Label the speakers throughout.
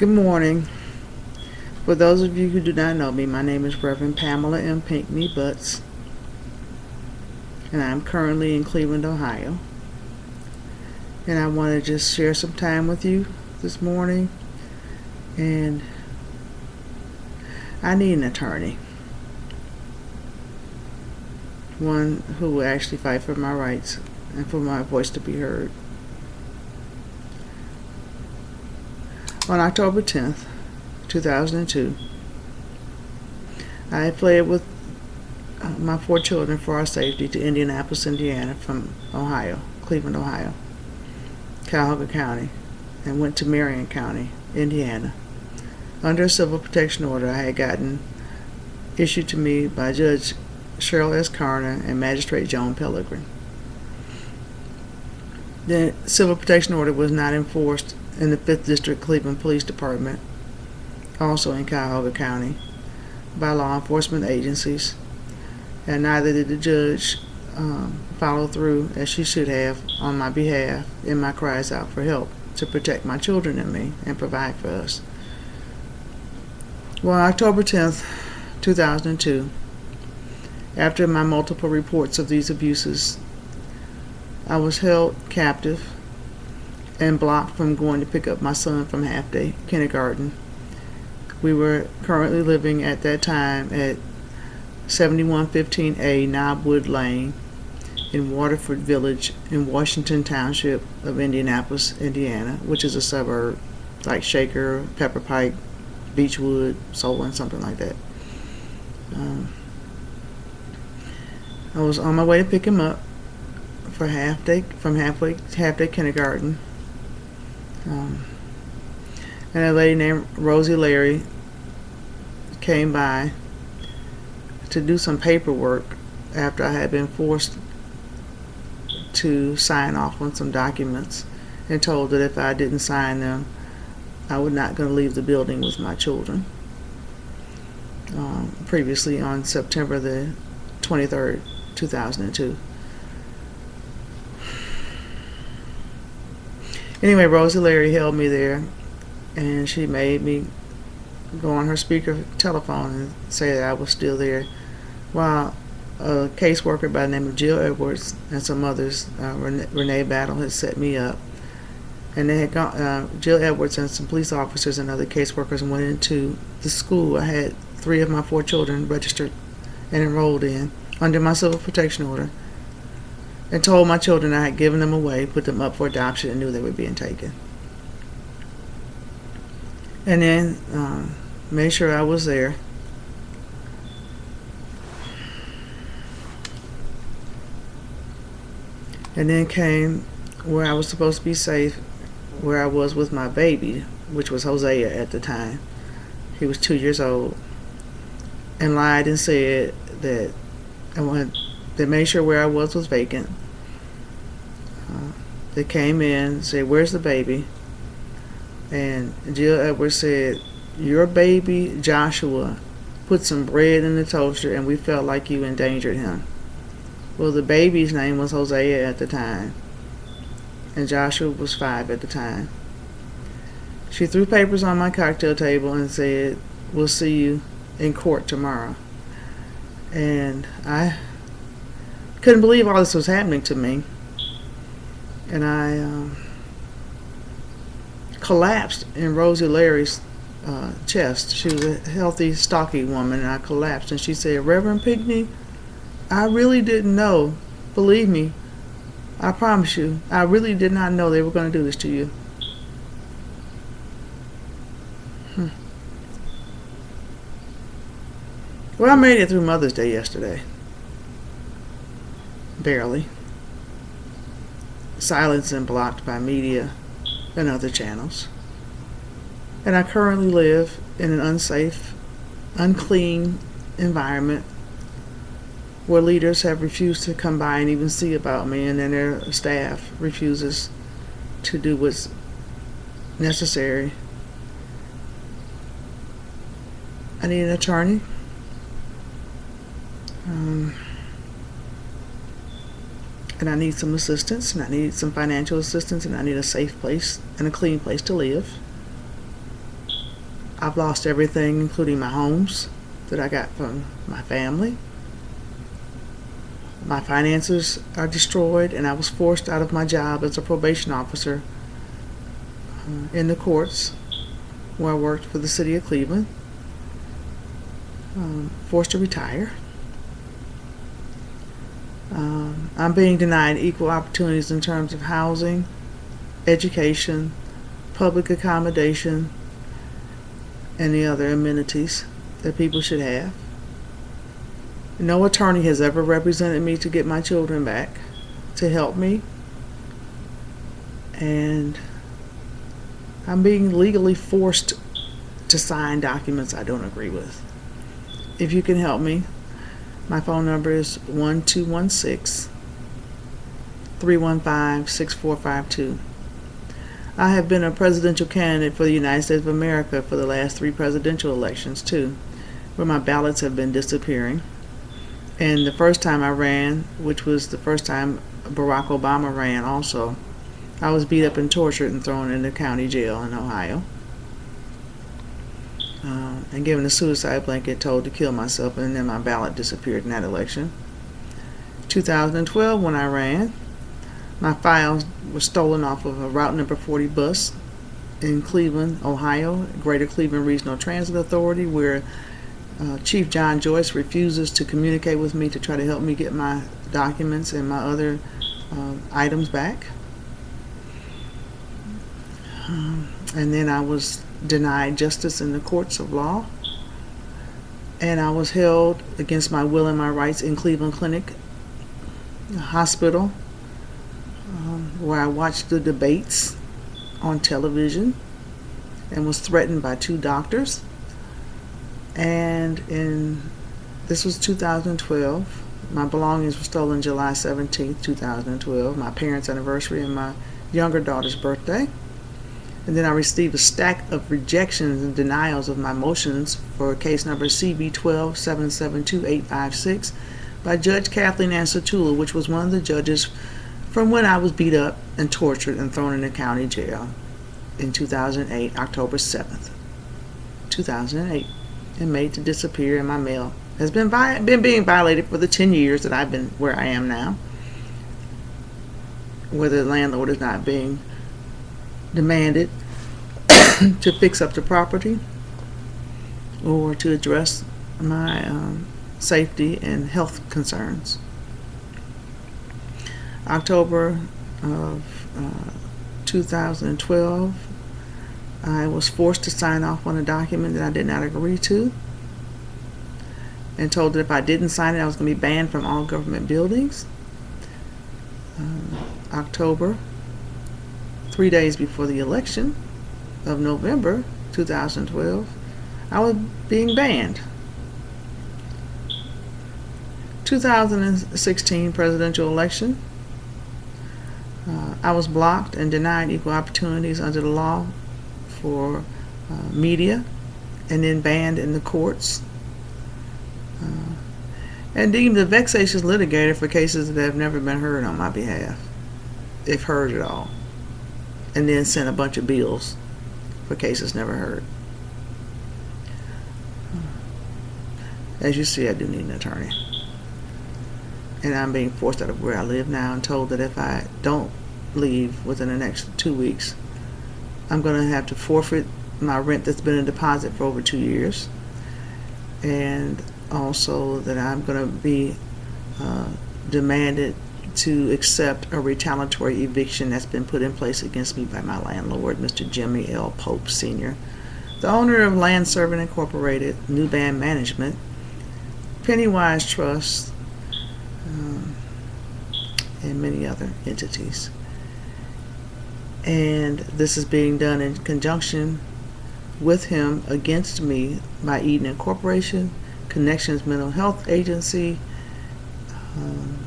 Speaker 1: Good morning. For those of you who do not know me, my name is Reverend Pamela M. Pinckney Butts, and I'm currently in Cleveland, Ohio. And I want to just share some time with you this morning. And I need an attorney, one who will actually fight for my rights and for my voice to be heard. On October 10th, 2002, I fled with my 4 children for our safety to Indianapolis, Indiana from Ohio, Cleveland, Ohio, Cuyahoga County, and went to Marion County, Indiana, under a civil protection order I had gotten issued to me by Judge Cheryl S. Carner and Magistrate Joan Pellegrin. The civil protection order was not enforced in the 5th District Cleveland Police Department, also in Cuyahoga County, by law enforcement agencies, and neither did the judge follow through as she should have on my behalf in my cries out for help to protect my children and me and provide for us. Well, on October 10th, 2002, after my multiple reports of these abuses, I was held captive and blocked from going to pick up my son from half-day kindergarten. We were currently living at that time at 7115A Knobwood Lane in Waterford Village in Washington Township of Indianapolis, Indiana, which is a suburb like Shaker, Pepper Pike, Beechwood, Solon, something like that. I was on my way to pick him up for half-day kindergarten. And a lady named Rosie Larry came by to do some paperwork after I had been forced to sign off on some documents and told that if I didn't sign them, I was not going to leave the building with my children. Previously on September the 23rd, 2002. Anyway, Rosie Larry held me there, and she made me go on her speaker telephone and say that I was still there, while a caseworker by the name of Jill Edwards and some others, Renee Battle, had set me up. And they had gone, Jill Edwards and some police officers and other caseworkers went into the school I had 3 of my 4 children registered and enrolled in under my civil protection order, and told my children I had given them away, put them up for adoption, and knew they were being taken. And then made sure I was there. And then came where I was supposed to be safe, where I was with my baby, which was Hosea at the time. He was 2 years old, and lied and said that they made sure where I was vacant. They came in, said, "Where's the baby?" And Jill Edwards said, "Your baby, Joshua, put some bread in the toaster and we felt like you endangered him." Well, the baby's name was Hosea at the time, and Joshua was 5 at the time. She threw papers on my cocktail table and said, "We'll see you in court tomorrow." And I couldn't believe all this was happening to me. And I collapsed in Rosie Larry's chest. She was a healthy, stocky woman, and I collapsed. And she said, "Reverend Pinckney, I really didn't know. Believe me, I promise you, I really did not know they were going to do this to you." Well, I made it through Mother's Day yesterday. Barely. Silenced and blocked by media and other channels. And I currently live in an unsafe, unclean environment where leaders have refused to come by and even see about me, and then their staff refuses to do what's necessary. I need an attorney. And I need some assistance, and I need some financial assistance, and I need a safe place and a clean place to live. I've lost everything, including my homes that I got from my family. My finances are destroyed, and I was forced out of my job as a probation officer in the courts where I worked for the city of Cleveland. Forced to retire. I'm being denied equal opportunities in terms of housing, education, public accommodation, and the other amenities that people should have. No attorney has ever represented me to get my children back, to help me. And I'm being legally forced to sign documents I don't agree with. If you can help me, my phone number is 1-216-315-6452. I have been a presidential candidate for the United States of America for the last 3 presidential elections too, where my ballots have been disappearing. And the first time I ran, which was the first time Barack Obama ran also, I was beat up and tortured and thrown in the county jail in Ohio. And given a suicide blanket, told to kill myself, and then my ballot disappeared in that election. 2012, when I ran, my files were stolen off of a Route Number 40 bus in Cleveland, Ohio, Greater Cleveland Regional Transit Authority, where Chief John Joyce refuses to communicate with me to try to help me get my documents and my other items back. And then I was denied justice in the courts of law, and I was held against my will and my rights in Cleveland Clinic, a hospital, where I watched the debates on television and was threatened by 2 doctors. And this was 2012. My belongings were stolen July 17th, 2012, my parents' anniversary and my younger daughter's birthday. And then I received a stack of rejections and denials of my motions for case number CB12-772-856 by Judge Kathleen Ann Satula, which was one of the judges from when I was beat up and tortured and thrown in the county jail in 2008, October 7th, 2008, and made to disappear, and my mail has been being violated for the 10 years that I've been where I am now, where the landlord is not being demanded to fix up the property or to address my safety and health concerns. October of 2012, I was forced to sign off on a document that I did not agree to, and told that if I didn't sign it, I was going to be banned from all government buildings. October, 3 days before the election of November 2012, I was being banned. 2016 presidential election, I was blocked and denied equal opportunities under the law for media, and then banned in the courts, and deemed a vexatious litigator for cases that have never been heard on my behalf, if heard at all, and then sent a bunch of bills for cases never heard. As you see, I do need an attorney, and I'm being forced out of where I live now and told that if I don't leave within the next 2 weeks, I'm going to have to forfeit my rent that's been in deposit for over 2 years, and also that I'm going to be demanded to accept a retaliatory eviction that's been put in place against me by my landlord, Mr. Jimmy L. Pope Sr., the owner of Land Servant Incorporated, New Band Management, Pennywise Trust, and many other entities. And this is being done in conjunction with him against me by Eden Incorporation, Connections Mental Health Agency,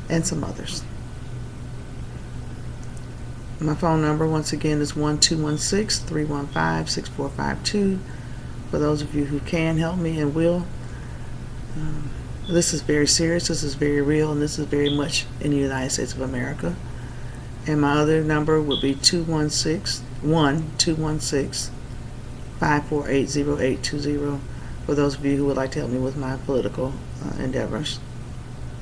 Speaker 1: and some others. My phone number, once again, is 1-216-315-6452. For those of you who can help me and will. This is very serious, this is very real, and this is very much in the United States of America. And my other number would be 216-5 5480820 for those of you who would like to help me with my political endeavors.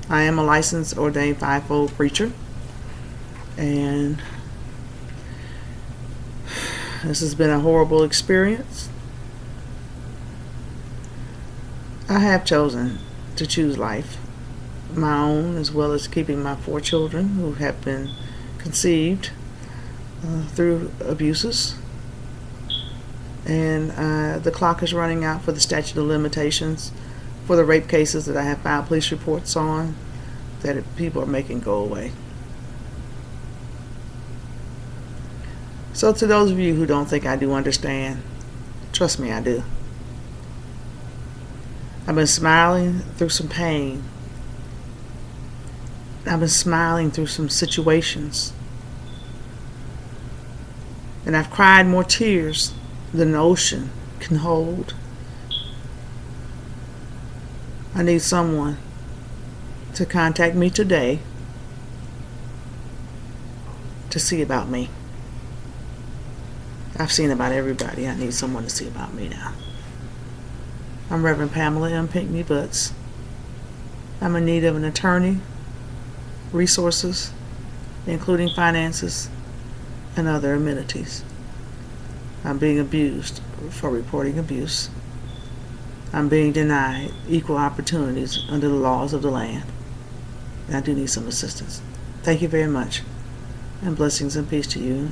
Speaker 1: I am a licensed ordained fivefold preacher, and this has been a horrible experience. I have chosen to choose life, my own, as well as keeping my 4 children who have been conceived through abuses. And the clock is running out for the statute of limitations for the rape cases that I have filed police reports on that people are making go away. So to those of you who don't think I do understand, trust me, I do. I've been smiling through some pain. I've been smiling through some situations. And I've cried more tears than an ocean can hold. I need someone to contact me today to see about me. I've seen about everybody. I need someone to see about me now. I'm Reverend Pamela M. Pinckney Butts. I'm in need of an attorney, resources, including finances, and other amenities. I'm being abused for reporting abuse. I'm being denied equal opportunities under the laws of the land. And I do need some assistance. Thank you very much, and blessings and peace to you